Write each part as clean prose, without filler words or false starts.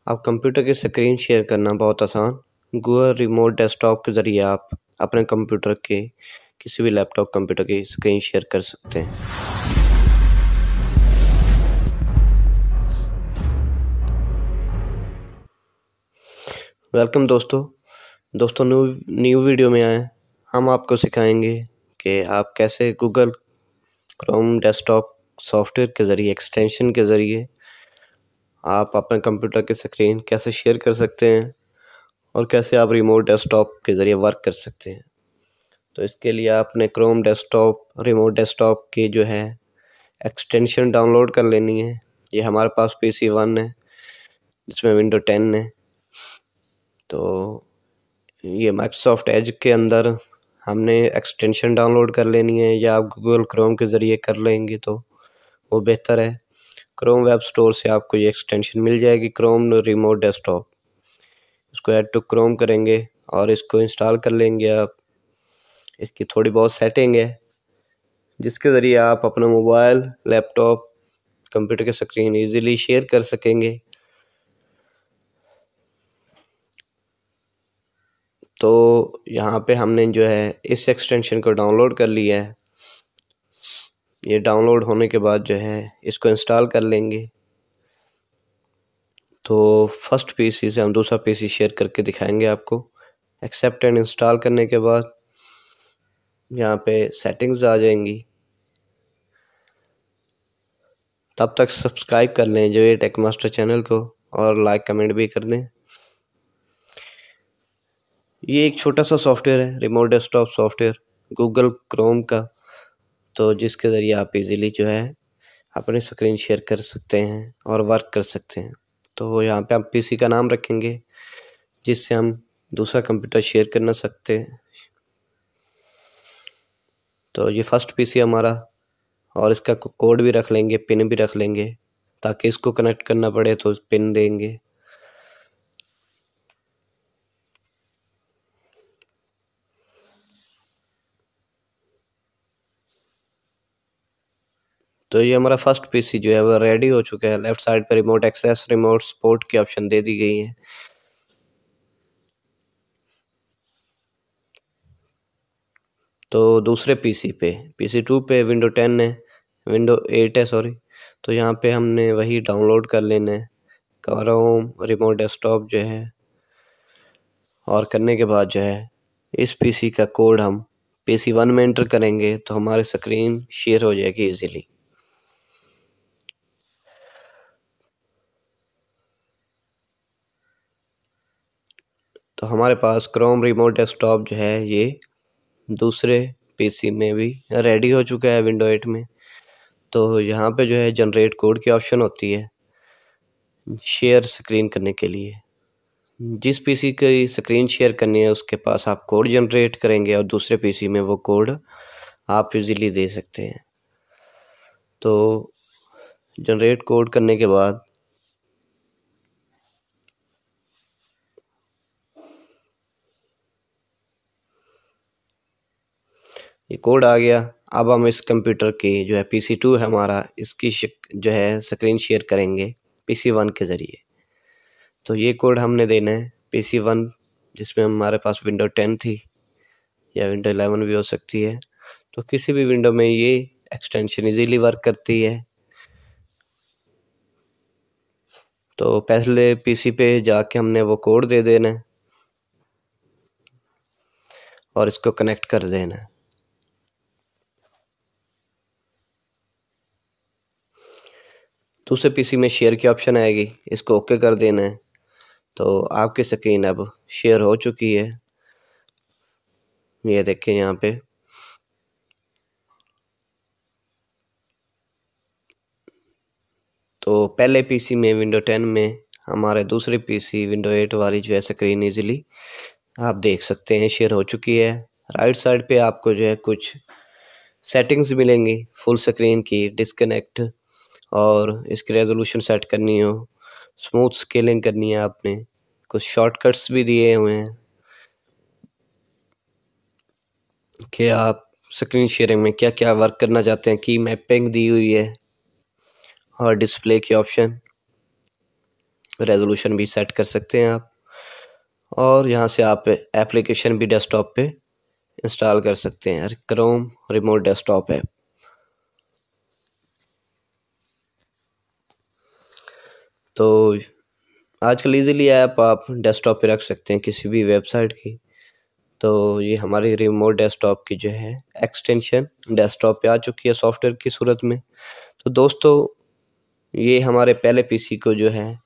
आप कंप्यूटर की screen share करना बहुत आसान। गूगल रिमोट डेस्कटॉप के ज़रिए आप अपने कंप्यूटर के किसी भी लैपटॉप कंप्यूटर की स्क्रीन शेयर कर सकते हैं। वेलकम दोस्तों न्यू वीडियो में आए। हम आपको सिखाएंगे कि आप कैसे गूगल क्रोम डेस्कटॉप सॉफ्टवेयर के ज़रिए एक्सटेंशन के ज़रिए आप अपने कंप्यूटर की स्क्रीन कैसे शेयर कर सकते हैं और कैसे आप रिमोट डेस्कटॉप के ज़रिए वर्क कर सकते हैं। तो इसके लिए आपने क्रोम डेस्कटॉप रिमोट डेस्कटॉप की जो है एक्सटेंशन डाउनलोड कर लेनी है। ये हमारे पास PC 1 है जिसमें विंडो 10 है। तो ये माइक्रोसॉफ्ट एज के अंदर हमने एक्सटेंशन डाउनलोड कर लेनी है, या आप गूगल क्रोम के ज़रिए कर लेंगे तो वो बेहतर है। क्रोम वेब स्टोर से आपको ये एक्सटेंशन मिल जाएगी, क्रोम रिमोट डेस्कटॉप। इसको ऐड टू क्रोम करेंगे और इसको इंस्टॉल कर लेंगे आप। इसकी थोड़ी बहुत सेटिंग है जिसके ज़रिए आप अपना मोबाइल, लैपटॉप, कंप्यूटर की स्क्रीन इजीली शेयर कर सकेंगे। तो यहाँ पे हमने जो है इस एक्सटेंशन को डाउनलोड कर लिया है। ये डाउनलोड होने के बाद जो है इसको इंस्टॉल कर लेंगे। तो फर्स्ट PC से हम दूसरा PC शेयर करके दिखाएंगे आपको। एक्सेप्ट एंड इंस्टॉल करने के बाद यहाँ पे सेटिंग्स आ जाएंगी। तब तक सब्सक्राइब कर लें जो ये टेक मास्टर चैनल को, और लाइक कमेंट भी कर दें। ये एक छोटा सा सॉफ्टवेयर है, remote desktop software Google Chrome का, तो जिसके ज़रिए आप इजीली जो है अपनी स्क्रीन शेयर कर सकते हैं और वर्क कर सकते हैं। तो यहाँ पे आप PC का नाम रखेंगे जिससे हम दूसरा कंप्यूटर शेयर कर ना सकते। तो ये फर्स्ट PC हमारा, और इसका कोड भी रख लेंगे, पिन भी रख लेंगे, ताकि इसको कनेक्ट करना पड़े तो पिन देंगे। तो ये हमारा फर्स्ट PC जो है वो रेडी हो चुका है। लेफ्ट साइड पर रिमोट एक्सेस, रिमोट सपोर्ट की ऑप्शन दे दी गई है। तो दूसरे PC पे PC 2 पे विंडो 10 है, विंडो 8 है सॉरी। तो यहाँ पे हमने वही डाउनलोड कर लेना है, क्रोम रिमोट डेस्कटॉप जो है। और करने के बाद जो है इस PC का कोड हम PC 1 में एंटर करेंगे तो हमारी स्क्रीन शेयर हो जाएगी इजीली। तो हमारे पास क्रोम रिमोट डेस्कटॉप जो है ये दूसरे PC में भी रेडी हो चुका है विंडो 8 में। तो यहाँ पे जो है जनरेट कोड की ऑप्शन होती है शेयर स्क्रीन करने के लिए। जिस PC की स्क्रीन शेयर करनी है उसके पास आप कोड जनरेट करेंगे और दूसरे PC में वो कोड आप इजीली दे सकते हैं। तो जनरेट कोड करने के बाद ये कोड आ गया। अब हम इस कंप्यूटर की जो है PC 2 है हमारा, इसकी जो है स्क्रीन शेयर करेंगे PC 1 के ज़रिए। तो ये कोड हमने देना है PC 1 जिसमें हमारे पास विंडो 10 थी, या विंडो 11 भी हो सकती है। तो किसी भी विंडो में ये एक्सटेंशन इजीली वर्क करती है। तो पहले PC पे जाके हमने वो कोड दे देना है और इसको कनेक्ट कर देना है। दूसरे PC में शेयर की ऑप्शन आएगी, इसको ओके कर देना है। तो आपकी स्क्रीन अब शेयर हो चुकी है, ये देखें यहाँ पे। तो पहले PC में विंडो 10 में, हमारे दूसरे PC विंडो 8 वाली जो है स्क्रीन इजीली आप देख सकते हैं शेयर हो चुकी है। राइट साइड पे आपको जो है कुछ सेटिंग्स मिलेंगी फुल स्क्रीन की, डिस्कनेक्ट, और इसकी रेजोल्यूशन सेट करनी हो, स्मूथ स्केलिंग करनी है आपने, कुछ शॉर्टकट्स भी दिए हुए हैं कि आप स्क्रीन शेयरिंग में क्या क्या वर्क करना चाहते हैं। की मैपिंग दी हुई है और डिस्प्ले की ऑप्शन, रेजोल्यूशन भी सेट कर सकते हैं आप, और यहाँ से आप एप्लीकेशन भी डेस्कटॉप पे इंस्टॉल कर सकते हैं, क्रोम रिमोट डेस्कटॉप ऐप। तो आजकल इजीली ऐप आप डेस्कटॉप पे रख सकते हैं किसी भी वेबसाइट की। तो ये हमारी रिमोट डेस्कटॉप की जो है एक्सटेंशन डेस्कटॉप पे आ चुकी है सॉफ्टवेयर की सूरत में। तो दोस्तों ये हमारे पहले पीसी को जो है,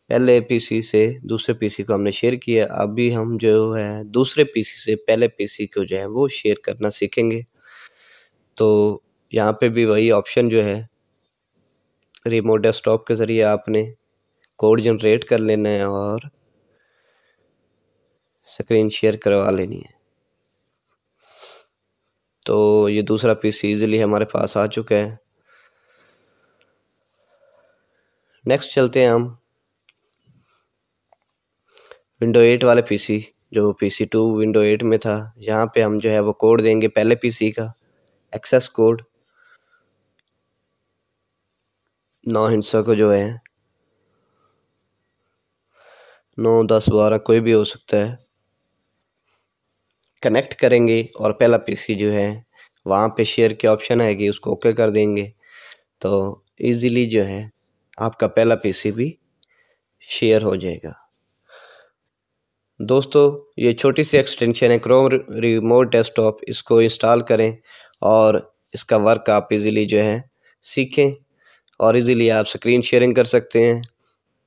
पहले पीसी से दूसरे पीसी को हमने शेयर किया। अभी हम जो है दूसरे पीसी से पहले पीसी को जो है वो शेयर करना सीखेंगे। तो यहाँ पे भी वही ऑप्शन जो है, रिमोट डेस्कटॉप के ज़रिए आपने कोड जनरेट कर लेना है और स्क्रीन शेयर करवा लेनी है। तो ये दूसरा पीसी इजीली हमारे पास आ चुका है। नेक्स्ट चलते हैं हम विंडो 8 वाले पीसी, जो PC2 विंडो 8 में था। यहाँ पे हम जो है वो कोड देंगे पहले पीसी का, एक्सेस कोड 9 हिस्सों को जो है 9, 10, 12 कोई भी हो सकता है, कनेक्ट करेंगे और पहला पीसी जो है वहाँ पे शेयर की ऑप्शन आएगी, उसको ओके कर देंगे। तो इजीली जो है आपका पहला पीसी भी शेयर हो जाएगा। दोस्तों ये छोटी सी एक्सटेंशन है क्रोम रिमोट डेस्कटॉप, इसको इंस्टॉल करें और इसका वर्क आप इजीली जो है सीखें, और इजीली आप स्क्रीन शेयरिंग कर सकते हैं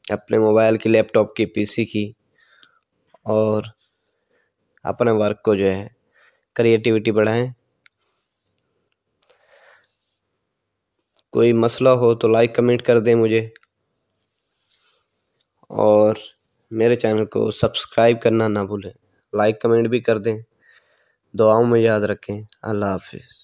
अपने मोबाइल की, लैपटॉप की, पीसी की, और अपने वर्क को जो है क्रिएटिविटी बढ़ाएं। कोई मसला हो तो लाइक कमेंट कर दें मुझे, और मेरे चैनल को सब्सक्राइब करना ना भूलें, लाइक कमेंट भी कर दें। दुआओं में याद रखें। अल्लाह हाफिज़।